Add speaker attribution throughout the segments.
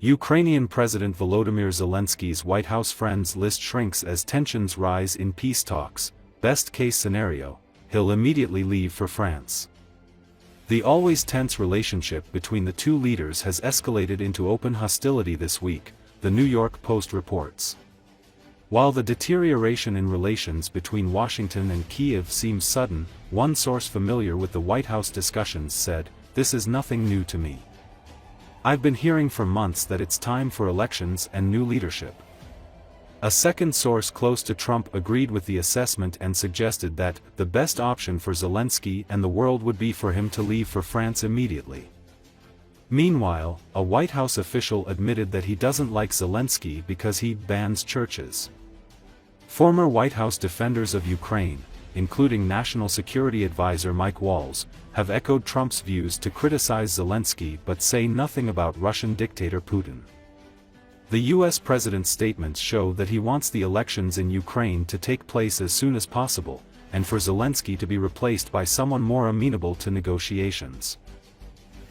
Speaker 1: Ukrainian President Volodymyr Zelensky's White House friends list shrinks as tensions rise in peace talks. Best case scenario, he'll immediately leave for France. The always tense relationship between the two leaders has escalated into open hostility this week, the New York Post reports. While the deterioration in relations between Washington and Kyiv seems sudden, one source familiar with the White House discussions said, "This is nothing new to me. I've been hearing for months that it's time for elections and new leadership." A second source close to Trump agreed with the assessment and suggested that the best option for Zelensky and the world would be for him to leave for France immediately. Meanwhile, a White House official admitted that he doesn't like Zelensky because he bans churches. Former White House defenders of Ukraine, including National Security Advisor Mike Waltz, have echoed Trump's views to criticize Zelensky but say nothing about Russian dictator Putin. The U.S. president's statements show that he wants the elections in Ukraine to take place as soon as possible, and for Zelensky to be replaced by someone more amenable to negotiations.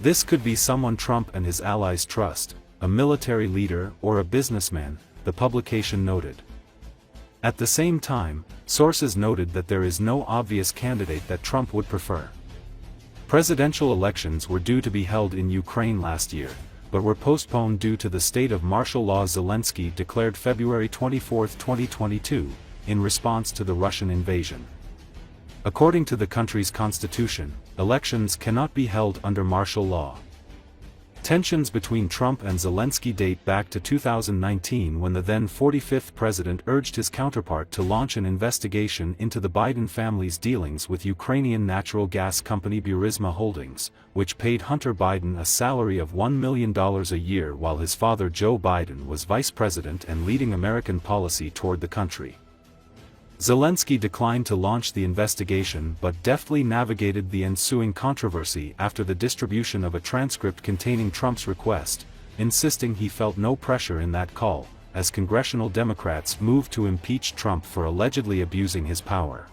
Speaker 1: This could be someone Trump and his allies trust, a military leader or a businessman, the publication noted. At the same time, sources noted that there is no obvious candidate that Trump would prefer. Presidential elections were due to be held in Ukraine last year, but were postponed due to the state of martial law Zelensky declared February 24, 2022, in response to the Russian invasion. According to the country's constitution, elections cannot be held under martial law. Tensions between Trump and Zelensky date back to 2019 when the then 45th president urged his counterpart to launch an investigation into the Biden family's dealings with Ukrainian natural gas company Burisma Holdings, which paid Hunter Biden a salary of $1 million a year while his father Joe Biden was vice president and leading American policy toward the country. Zelensky declined to launch the investigation but deftly navigated the ensuing controversy after the distribution of a transcript containing Trump's request, insisting he felt no pressure in that call, as congressional Democrats moved to impeach Trump for allegedly abusing his power.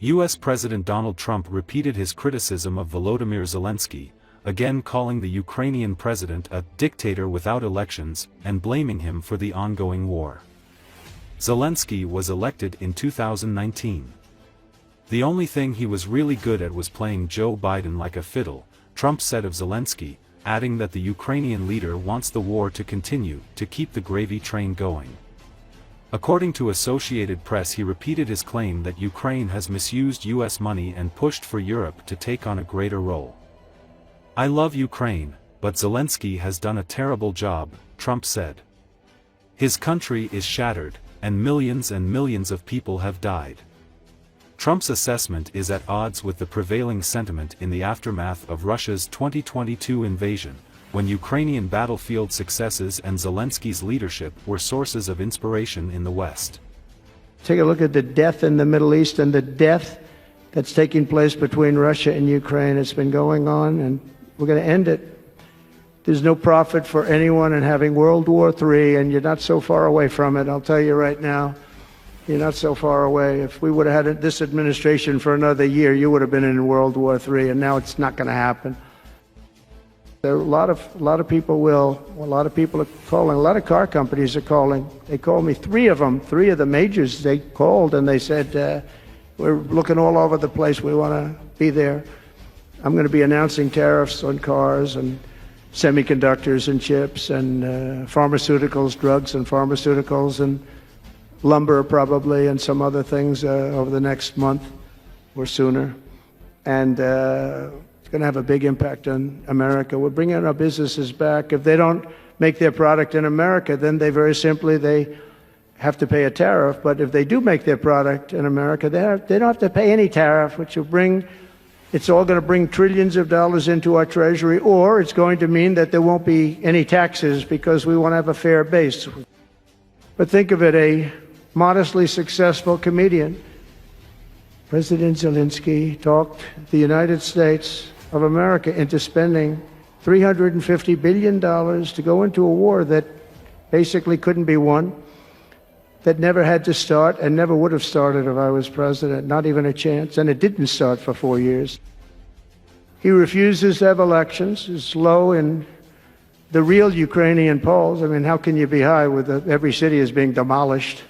Speaker 1: U.S. President Donald Trump repeated his criticism of Volodymyr Zelensky, again calling the Ukrainian president a dictator without elections and blaming him for the ongoing war. Zelensky was elected in 2019. The only thing he was really good at was playing Joe Biden like a fiddle, Trump said of Zelensky, adding that the Ukrainian leader wants the war to continue to keep the gravy train going. According to Associated Press, he repeated his claim that Ukraine has misused U.S. money and pushed for Europe to take on a greater role. "I love Ukraine, but Zelensky has done a terrible job," Trump said. "His country is shattered, and millions of people have died." Trump's assessment is at odds with the prevailing sentiment in the aftermath of Russia's 2022 invasion, when Ukrainian battlefield successes and Zelensky's leadership were sources of inspiration in the West.
Speaker 2: Take a look at the death in the Middle East and the death that's taking place between Russia and Ukraine. It's been going on, and we're going to end it. There's no profit for anyone in having World War III, and you're not so far away from it. I'll tell you right now, you're not so far away. If we would have had this administration for another year, you would have been in World War III, and now it's not going to happen. A lot of people will. A lot of people are calling. A lot of car companies are calling. They called me, three of the majors. They called and they said, "We're looking all over the place. We want to be there." I'm going to be announcing tariffs on cars and semiconductors and chips and pharmaceuticals, drugs and pharmaceuticals and lumber probably and some other things over the next month or sooner. And it's going to have a big impact on America. We're bringing our businesses back. If they don't make their product in America, then they have to pay a tariff. But if they do make their product in America, they don't have to pay any tariff, which will it's all going to bring trillions of dollars into our treasury, or it's going to mean that there won't be any taxes because we won't have a fair base. But think of it, a modestly successful comedian, President Zelensky, talked the United States of America into spending $350 billion to go into a war that basically couldn't be won. that never had to start and never would have started if I was president, not even a chance, and it didn't start for 4 years. He refuses to have elections, is low in the real Ukrainian polls. I mean, how can you be high with every city is being demolished?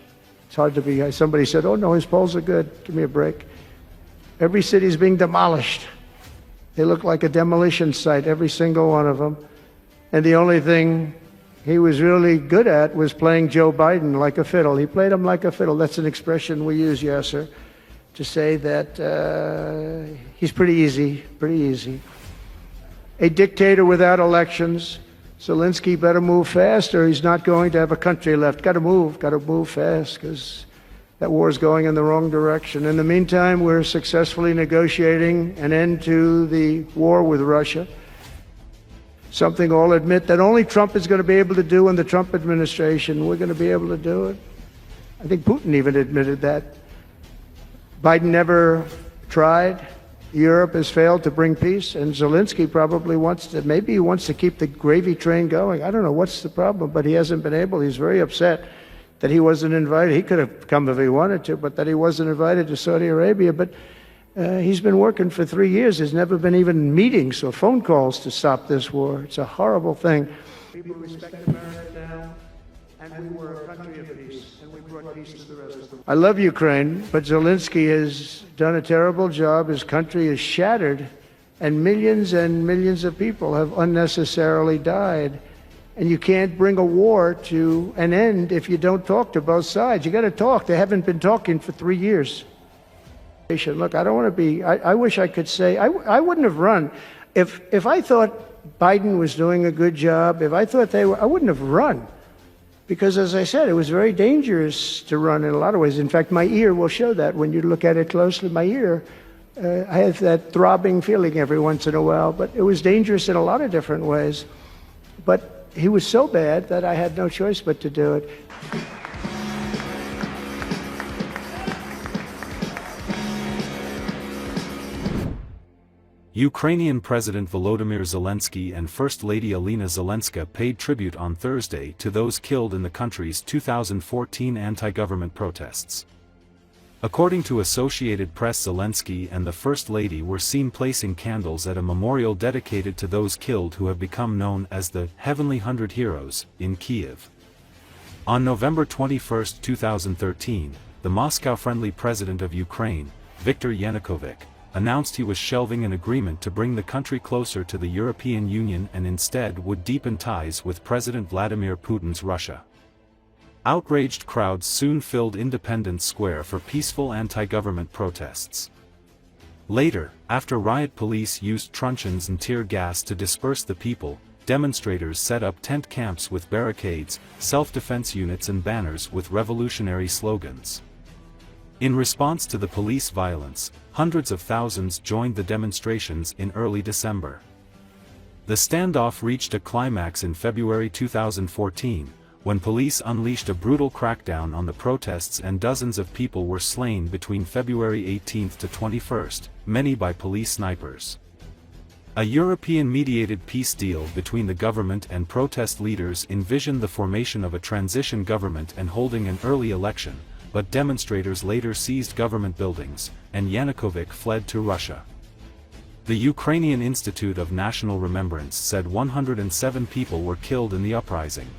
Speaker 2: It's hard to be high. Somebody said, oh no, his polls are good, give me a break. Every city is being demolished. They look like a demolition site, every single one of them. And the only thing he was really good at was playing Joe Biden like a fiddle. He played him like a fiddle. That's an expression we use, Yasser, to say that he's pretty easy, pretty easy. A dictator without elections. Zelensky better move fast or he's not going to have a country left. Got to move fast because that war is going in the wrong direction. In the meantime, we're successfully negotiating an end to the war with Russia. Something I'll admit that only Trump is going to be able to do in the Trump administration. We're going to be able to do it. I think Putin even admitted that. Biden never tried. Europe has failed to bring peace, and Zelensky probably wants to, maybe he wants to keep the gravy train going. I don't know what's the problem, but he hasn't been able. He's very upset that he wasn't invited. He could have come if he wanted to, but that he wasn't invited to Saudi Arabia. But he's been working for 3 years. There's never been even meetings or phone calls to stop this war. It's a horrible thing. People respect America now, and we were a country of peace, and we brought peace to the rest of the world. I love Ukraine, but Zelensky has done a terrible job. His country is shattered, and millions of people have unnecessarily died. And you can't bring a war to an end if you don't talk to both sides. You got to talk. They haven't been talking for 3 years. Look, I don't want to be, I wish I could say, I wouldn't have run. If I thought Biden was doing a good job, if I thought they were, I wouldn't have run. Because as I said, it was very dangerous to run in a lot of ways. In fact, my ear will show that when you look at it closely. My ear, I have that throbbing feeling every once in a while, but it was dangerous in a lot of different ways. But he was so bad that I had no choice but to do it.
Speaker 1: Ukrainian President Volodymyr Zelensky and First Lady Olena Zelenska paid tribute on Thursday to those killed in the country's 2014 anti-government protests. According to Associated Press, Zelensky and the First Lady were seen placing candles at a memorial dedicated to those killed who have become known as the Heavenly 100 Heroes in Kyiv. On November 21, 2013, the Moscow-friendly president of Ukraine, Viktor Yanukovych, announced he was shelving an agreement to bring the country closer to the European Union and instead would deepen ties with President Vladimir Putin's Russia. Outraged crowds soon filled Independence Square for peaceful anti-government protests. Later, after riot police used truncheons and tear gas to disperse the people, demonstrators set up tent camps with barricades, self-defense units and banners with revolutionary slogans. In response to the police violence, hundreds of thousands joined the demonstrations in early December. The standoff reached a climax in February 2014, when police unleashed a brutal crackdown on the protests and dozens of people were slain between February 18 to 21, many by police snipers. A European-mediated peace deal between the government and protest leaders envisioned the formation of a transition government and holding an early election, but demonstrators later seized government buildings, and Yanukovych fled to Russia. The Ukrainian Institute of National Remembrance said 107 people were killed in the uprising.